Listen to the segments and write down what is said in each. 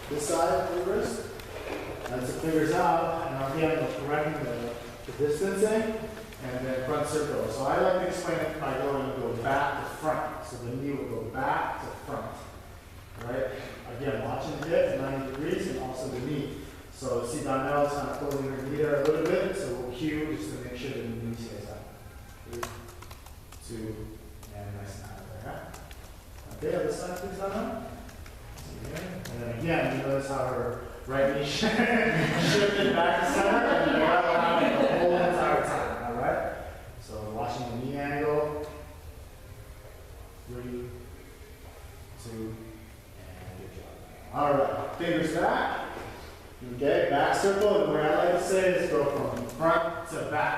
this side of the wrist. As it figures out, and again, we're correcting the distancing, and then front circle. So I like to explain it by go back to front. So the knee will go back to front. Right? Again, watching the hip, 90 degrees, and also the knee. So see Donnell's kind of pulling her knee there a little bit, so we'll cue just to make sure that the knee stays up. 3, 2, and nice and out of there. Okay, other side, please, Donnell. And then again, you notice how her right knee shifted back to center, and then right around the whole entire time. All right? So watching the knee angle. 3, 2, and good job. All right, fingers back. Okay, back circle, and the way I like to say is go from front to back.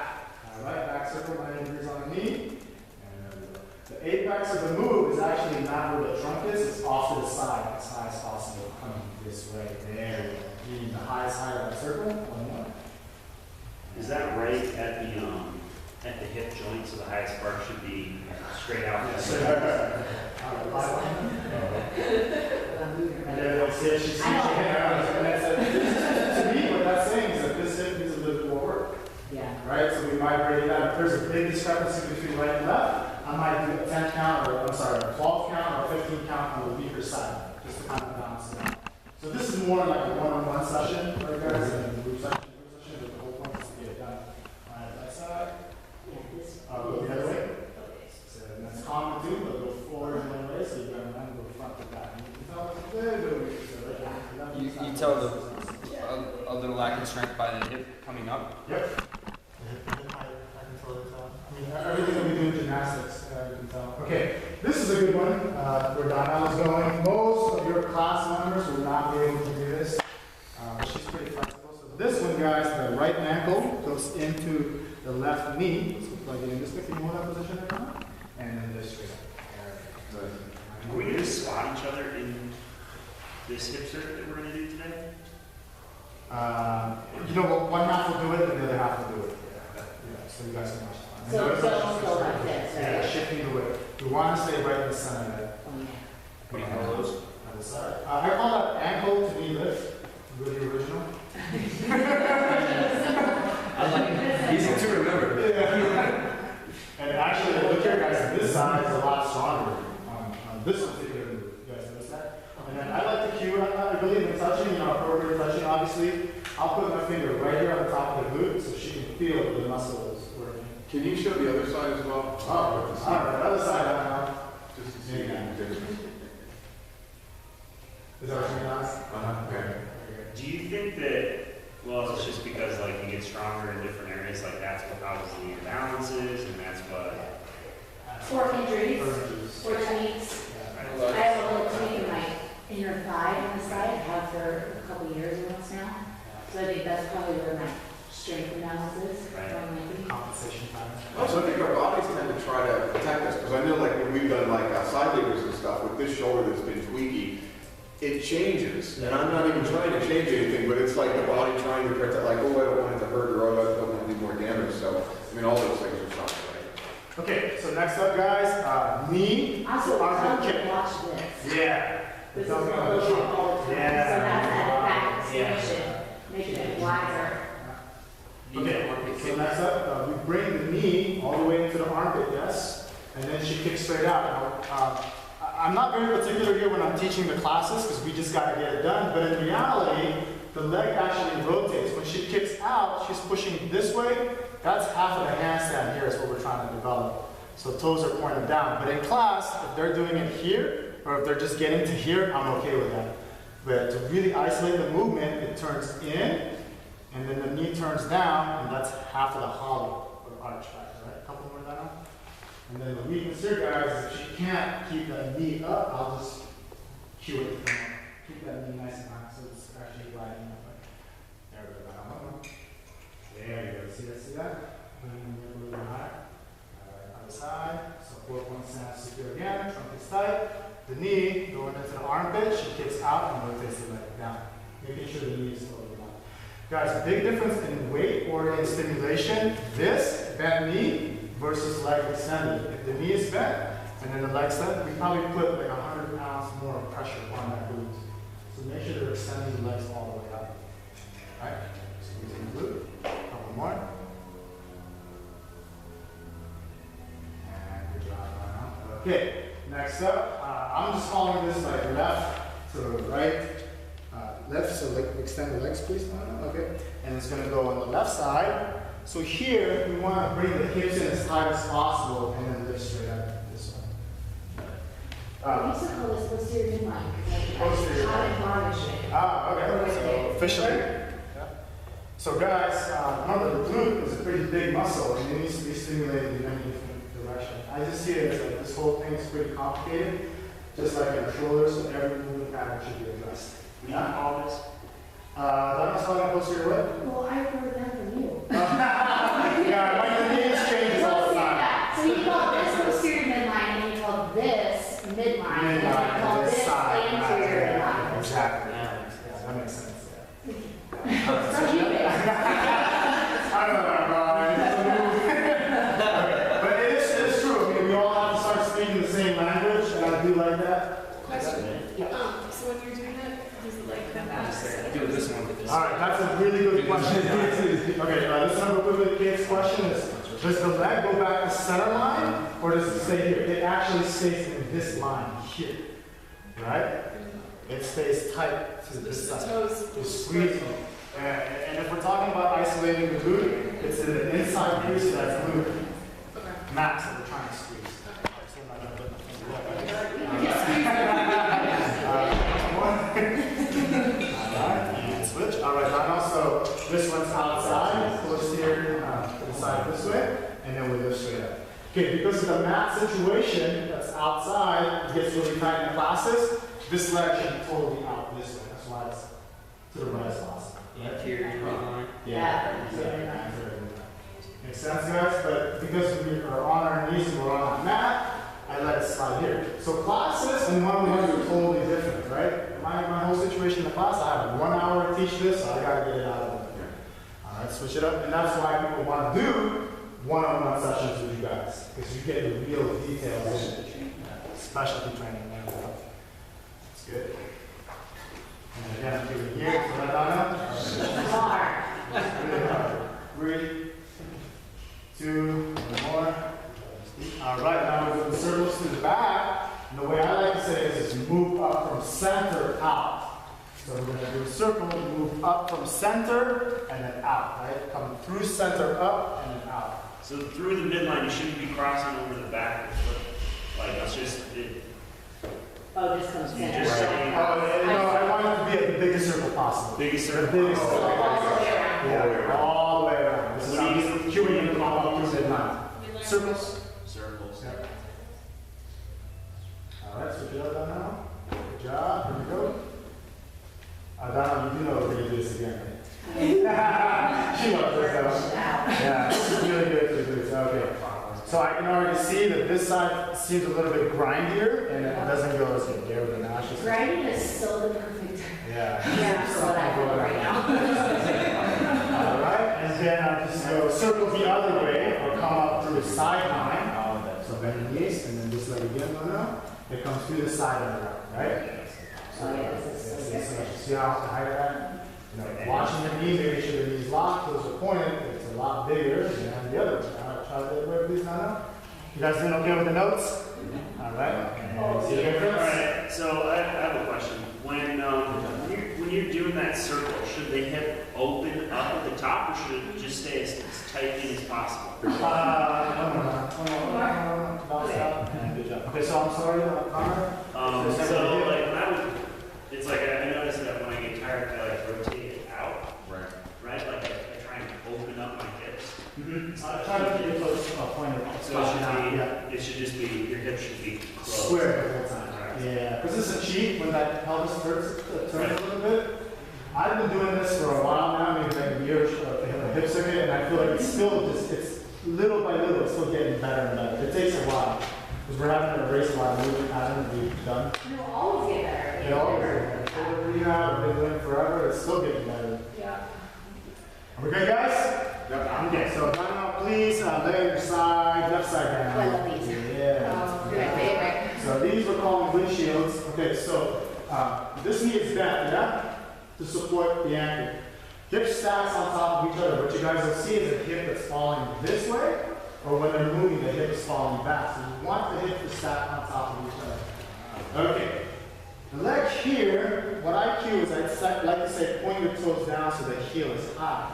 All right, back circle, 90 degrees on the knee. And there we go. The apex of the move is actually not where the trunk is, it's off to the side as high as possible. Coming this way. There we go. Meaning the highest height of the circle. One more. Is that right at the hip joint, so the highest part should be straight out? Yes, sir. And then they'll see she's to me, what that's saying is that this hip needs a little more work. Yeah. Right? So we might break it down. If there's a big discrepancy between right and left, I might do a 10 count, or I'm sorry, a 12 count or a 15 count on the weaker side, just to kind of balance it out. So this is more like a one-on-one session, right, guys? And group session, but the whole point is to get it done. That side. Go the other way. So that's common too, but go forward in one way, so you got to go front to back. And you can tell it's a little bit weaker, so right? You tell a little lack of strength by the hip coming up. Yep. I can tell it. I mean, everything that we do in gymnastics, you can tell. Okay, this is a good one where Donnell is going. Most of your class members will not be able to do this. She's pretty flexible. So this one, guys, the right ankle goes into the left knee. So plug it in this way. Can you hold that position right now? And then this straight up. Are we going to spot each other in this hip circuit that we're going to do today? You know what? One half will do it, and the other half will do it. Yeah, so you guys can watch that. So don't go like this, Yeah, right? shifting the weight. We want to stay right in the center of it. Oh, yeah. What do you call those? On the side. I call that ankle to knee lift. Really original. I like it. Easy to remember. Yeah. And actually, look here, guys. This side is a lot stronger on this particular move. You guys notice that? And then I like to cue. I believe in touching, appropriate touching. Obviously, I'll put my finger right here on the top of the glute so she can feel that the muscle is working. Can you show the other side as well? Oh, all right. Other side. Just to see the difference. Is that what you're going to ask? Okay. Do you think that, well, it's just because like you get stronger in different areas, like that's what causes the imbalances, and that's what. Or injuries, or tweaks. I have a little tweak in my inner thigh on the side. I have for a couple years almost now. So I think that's probably where my strength imbalance is. Right. Compensation pattern. Also, I think our bodies tend to try to protect us, because I know like when we've done like side levers and stuff, with this shoulder that's been tweaky, it changes. And I'm not even trying to change anything, but it's like the body trying to protect, like, oh, I don't want it to hurt, or oh, I don't want to do more damage. So, I mean, all those things are fine, right? Okay, so next up, guys, knee Also, to armpit don't kick. watch this. Yeah. This is what we'll do all the time. Yeah. So that's that back Yeah. extension, making it wider. Okay, so next up, we bring the knee all the way into the armpit, yes? And then she kicks straight out. Now, I'm not very particular here when I'm teaching the classes because we just got to get it done, but in reality, the leg actually rotates. When she kicks out, she's pushing this way. That's half of the handstand here is what we're trying to develop. So toes are pointed down. But in class, if they're doing it here, or if they're just getting to here, I'm okay with that. But to really isolate the movement, it turns in, and then the knee turns down, and that's half of the hollow or arch factor, right? A couple more down. And then the weakness here, guys, is if she can't keep that knee up, I'll just cue it to come up. Keep that knee nice and high so it's actually gliding up. There we go. One more. There you go. See that? Bring the knee a little bit higher. All right, other side. So 4 points down, secure again. Trunk is tight. The knee going into the armpit. She kicks out and rotates the leg down. Making sure the knee is slowly down. Guys, big difference in weight or in stimulation. This bent knee versus leg extended. If the knee is bent and then the leg extended, we probably put like 100 pounds more of pressure on that glute. So make sure you're extending the legs all the way up. All right? Squeezing the glute. Couple more. And good job, Donna. Okay, next up, I'm just calling this like left to right. Left, so like extend the legs, please, Donna. Okay. And it's going to go on the left side. So here, we want to bring the hips in as high as possible and then lift straight up this way. I used to call this posterior midline, because Posterior. I had it varnished. Okay. So officially. Yeah. So guys, remember the glute is a pretty big muscle and it needs to be stimulated in many different directions. I just see it as like this whole thing is pretty complicated, just like in our shoulders, so every movement pattern should be addressed. We can call this. That was calling posterior what? Well, I heard that from you. Yeah, my knees changes all the time. So you call this posterior midline, and you call this midline, and you call this anterior midline. Exactly. Yeah, that makes sense. Yeah. So you did. I don't know, okay. But it is true. I mean, we all have to start speaking the same language, and I do like that. Question. So when you're doing that, does it like come out? Do it this one with this. All right, that's a really good question. Okay, this number quickly, Kate's question is, does the leg go back to center line, or does it stay here? It actually stays in this line here, right? It stays tight to this side. You're squeezing. And if we're talking about isolating the glute, it's in the inside piece of that glute max that we're trying to squeeze. So I'm not gonna put my finger Alright, and switch. Alright, now so this one's outside, posterior to the side this way, and then we lift straight up. Okay, because of the mat situation that's outside, it gets really tight in the classes, this leg should be totally out this way. That's why it's to the right as possible. Anterior midline. Yeah. Makes sense, guys? But because we are on our knees and we're on the mat, I let it slide here. So classes and one-on-one are totally different, right? My whole situation in the class, I have 1 hour to teach this, so I gotta get it out of there. All right, switch it up, and that's why people want to do one-on-one sessions with you guys, because you get the real details in it. Specialty training. That's good. And again, I'm doing here, so that Bar. really hard. 3, 2, one more. All right, now we're doing circles to the back. And the way I like to say it is move up from center out. So we're going to do a circle, move up from center and then out, right? Come through center up and then out. So through the midline, you shouldn't be crossing over the back of the foot. Like, that's just, Oh, this comes You center. just say- I want it to be the biggest circle possible. biggest The circle. biggest All circle. the way around. Yeah, all the way around. This is What do you- how cueing and all up through midline. Circles. Circles. Yep. All right, switch it up now. Good job. Here we go. Donna, you do know we're going to do this again, right? She loves this though. Yeah, this is really good for this. Okay. So I can already see that this side seems a little bit grindier and it doesn't go as good. There we go. Now she's Grinding is still the perfect. Yeah. Yeah, for what I want right now. All right, and then I'll just go circle the other way or come up through the side line. So bend the knees and then just let it get one out. It comes through the side of the round, right? Oh, yeah, this is so See how high that? You know, watching the knees, making sure the knees locked, those are pointed, it's a lot bigger than the other one. All right, try the other way, please, Nana. You guys doing okay with the notes? All right. And see the All difference? right, so I have a question. When you're doing that circle, should the hip open up at the top, or should it just stay as tight in as possible? One more. Bounce out. Good job. Okay, so I'm sorry, Connor. So like when I would, it's like I noticed that when I get tired, I like rotate it out, right? Like I try and open up my hips. Try to get close to a point of So it should just be, your hips should be closed. square the whole time. Right. Yeah, because it's a cheat when that pelvis turns a little bit. I've been doing this for a while now, maybe like a year of hip circuit, and I feel like it's still just, it's little by little, it's still getting better and better. It takes a while, because we're having to erase a lot of movement patterns we've done. It'll always get better. You know, shoulder rehab, we've been doing it forever, it's still getting better. Yeah. Are we good, guys? Yep. Okay, so now please, lay on your side, left side down. I love these. Yeah. My favorite. So these we're calling windshields. Okay, so this knee is bent, yeah? To support the ankle. Hip stacks on top of each other. What you guys will see is a hip that's falling this way, or when they're moving, the hip is falling back. So you want the hip to stack on top of each other. Okay. The leg here, what I cue is I'd like to say point your toes down so the heel is high.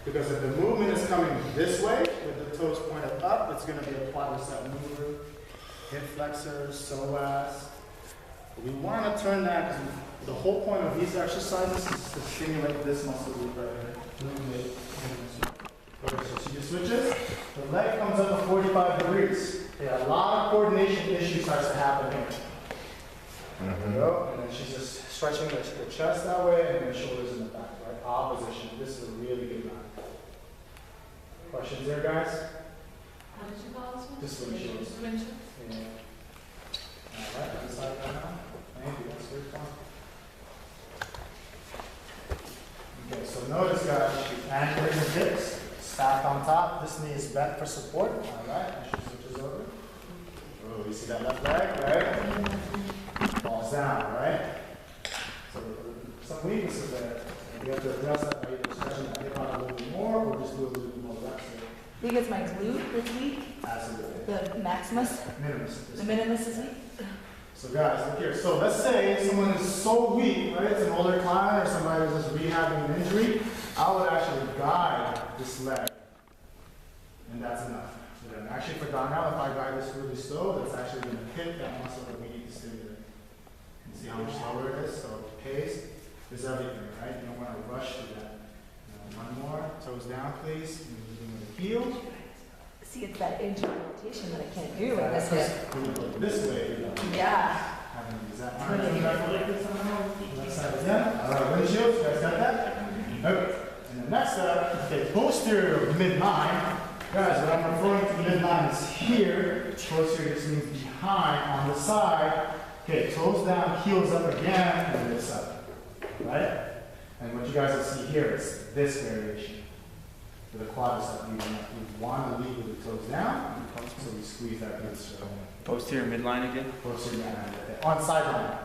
Because if the movement is coming this way, with the toes pointed up, it's going to be a quadricep mover, hip flexors, psoas. We want to turn that, because the whole point of these exercises is to stimulate this muscle group right here. Okay, so she just switches. The leg comes up to 45 degrees. Yeah, a lot of coordination issue starts to happen here. There we go. And then she's just stretching the chest that way and the shoulders in the back, right? Opposition. This is a really good line. Questions there, guys? How did you call this one? Just windshields. Yeah. All right, this side right now. Thank you. That's very fun. Okay, so notice, guys, she's anchoring the hips, stacked on top. This knee is bent for support. All right, and she switches over. Oh, you see that left leg, right? Falls down, right? So some weaknesses there. We have to address that by either stretching the hip out a little bit more or just do a little bit more reps there. I think it's my glute this week, Absolutely. the maximus, Minimus. the minimus this week. So guys, look here. So let's say someone is so weak, right? It's an older client or somebody who's just rehabbing an injury. I would actually guide this leg. And that's enough. So then actually for Donnell, if I guide this really slow, that's actually going to hit that muscle that we need to stimulate. And see how much slower it is? So pace is everything, right? You don't want to rush through that. One more. Toes down, please. Moving with the heel. See, it's that inch of rotation that I can't do with this hip. This way. Yeah. Is that fine? Left side again. All right, windshields. You guys got that? Okay. And the next step, okay, posterior of midline. Guys, what I'm referring to midline is here. Posterior just means behind on the side. Okay, toes down, heels up again, and this up. Right? And what you guys will see here is this variation. For the quadricep, we want to lead with the toes down, so we squeeze that good circle. Posterior midline again. Posterior midline. On sideline.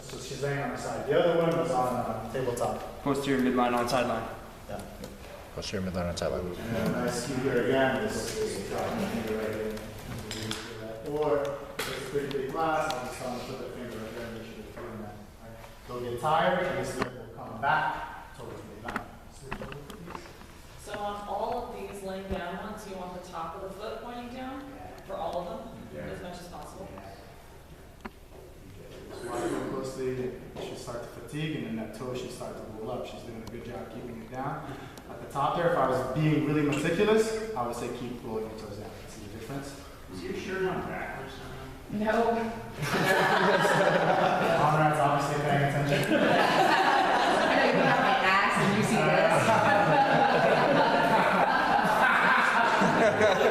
So she's laying on the side. The other one was on tabletop. Posterior midline on sideline. Yeah. Posterior midline on sideline. And then nice cue here again. This is dropping the finger right here. Or if it's a pretty big class, I'll just tell them to put their finger right there and make sure they're doing that. Right? They'll get tired and this leg will come back towards the midline. So on all of these laying down ones, you want the top of the foot pointing down for all of them, as much as possible? So while you go closely, she'll start to fatigue and then that toe should start to roll up. She's doing a good job keeping it down. At the top there, if I was being really meticulous, I would say keep rolling your toes down. See the difference? Is your shirt on backwards? No. Conrad's obviously paying attention. I know you have my ass and you see this.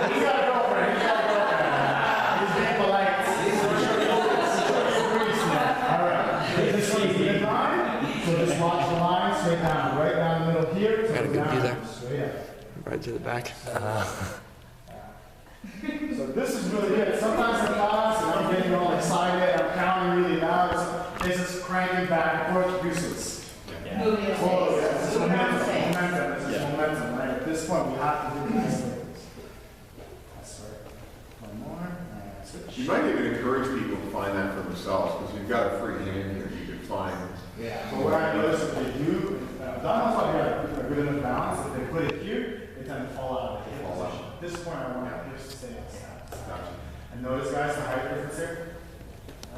He's got a girlfriend. He's got a girlfriend. He's being polite. All right. This one's midline. So just watch the line straight down. Right down the middle here. Got a good view there. Straight up. Right to the back. So this is really good. Sometimes in class, I'm getting all excited, I'm counting really loud. It's just cranking back and forth, useless. Moving your Oh, yeah, face. this is momentum. This is momentum, right? At this point, we have to do the nice things. That's right. One more. And switch. You might even encourage people to find that for themselves, because you've got a free hand here, you can find. Yeah. But what I noticed if they do, Donald's probably got a good enough balance. If they put it here, they tend to fall out of the hip position. At this point, I want to hips to stay on the side. Gotcha. And notice, guys, the height difference here.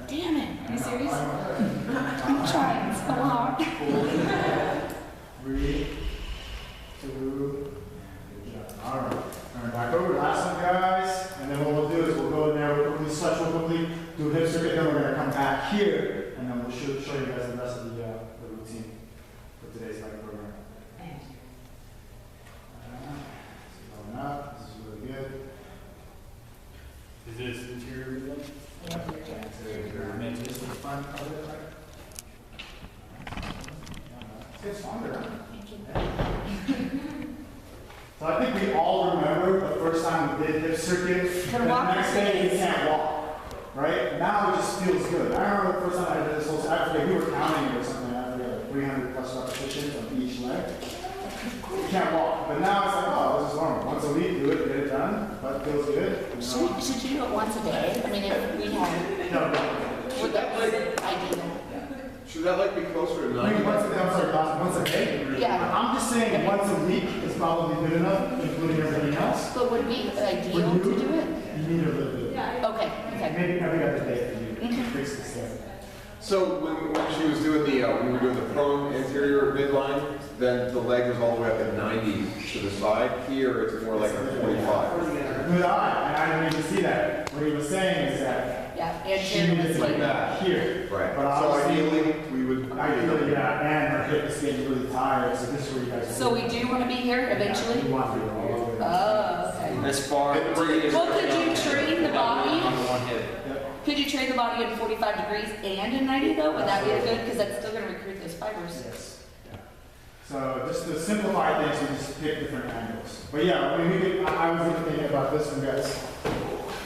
Damn it. Are you serious? I'm trying so hard. 3, 2, good job. All right. Turn back over. Last one, guys. And then what we'll do is we'll go in there, we'll quickly stretch real quickly, do a hip circuit, then we're going to come back here, and then we'll show you guys the rest of the routine for today's leg program. Going up. This is really good. Is this interior midline? This is fun. It's fun, right? So I think we all remember the first time we did hip circuit. The walk next day you can't walk. right? Now it just feels good. I remember the first time I did this whole, I forget, we were counting it or something, I forget, like 300 plus repetitions on each leg. You can't walk, but now it's like, oh, this is normal. Once a week, do it, get it done, but it feels good. You know? Should you do it once a day? I mean, if we had, No, would that be ideal? Should that like be closer to I mean, 90? once a day, I'm sorry, once a day? Yeah. I'm just saying once a week is probably good enough, including everything else. But would be ideal to do it? You need a little bit. Okay, okay. Maybe every other day for you. Fix this stuff. So when she was doing we were doing the prone anterior midline, then the leg was all the way up at 90 to the side. Here, it's more like a 45. Good eye, and I didn't even see that. What he was saying is that Yeah, she and needed like like that. here. Right. But So obviously, ideally, we would. ideally, yeah, and her hip is getting really tired, so this is where you guys. So we do want to be here eventually? We want to be all over. Oh, okay. As far And bring it- Well, could you train the body? on the one hip. Could you train the body in 45 degrees and in 90 though? Would that be a good? Because that's still going to recruit those fibers. Yes. Yeah. So just to simplify things, we just pick different angles. But yeah, I mean, we could, I was even thinking about this one, guys.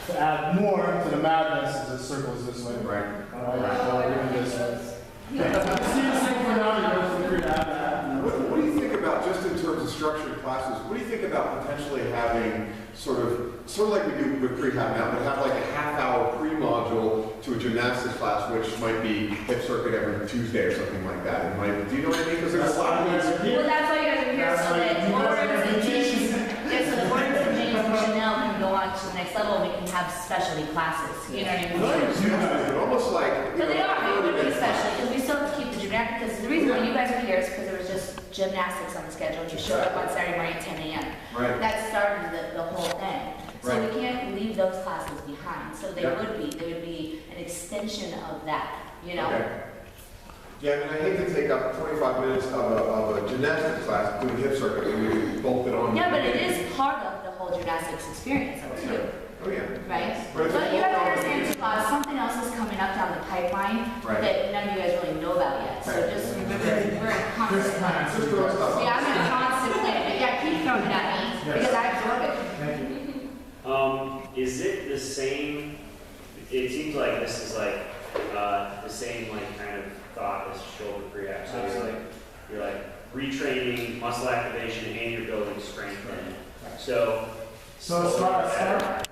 To add more to the madness is the circles this way. Right. Alright, so even this way. Okay, see the same for now, you guys feel free to add that. You know. What do you think about, just in terms of structured classes, what do you think about potentially having sort of like we do with prehab now, but have like a half-hour pre-module to a gymnastics class, which might be hip circuit every Tuesday or something like that? It might, do you know what I mean? Because there's a lot of these. Well, that's why you guys are here, That's so why that you guys Lawrence are and here. James, yeah, so that Lawrence and James and Chanel can go on to the next level, and we can have specialty classes, you know what I mean? You guys, but almost like, But they are, they would be special, because we still have to keep the gymnastics, because the reason why you guys are here is because there was just gymnastics on the schedule, you showed up on Saturday morning at 10 a.m. Right. That started the whole thing. So Right. we can't leave those classes behind, so they Yeah. would be an extension of that, you know? Okay. Yeah, I mean, I hate to take up 25 minutes of a gymnastics class doing hip circuit and we bolt it on. Yeah, but it is part of the whole gymnastics experience though, too, Oh, yeah. right? But if But it's you have to bolt on- understand, something else is coming up down the pipeline Right. that none of you guys really know about yet. So Right. just remember, we're in There's constant. plans. Just throw stuff Yeah, out. I'm in a constant plan, but yeah, keep throwing it at me, Yes. because I absorb it. Thank you. Is it the same, it seems like this is like, the same like kind of thought as shoulder prehab. So you're like retraining muscle activation and you're building strength in it. So. So start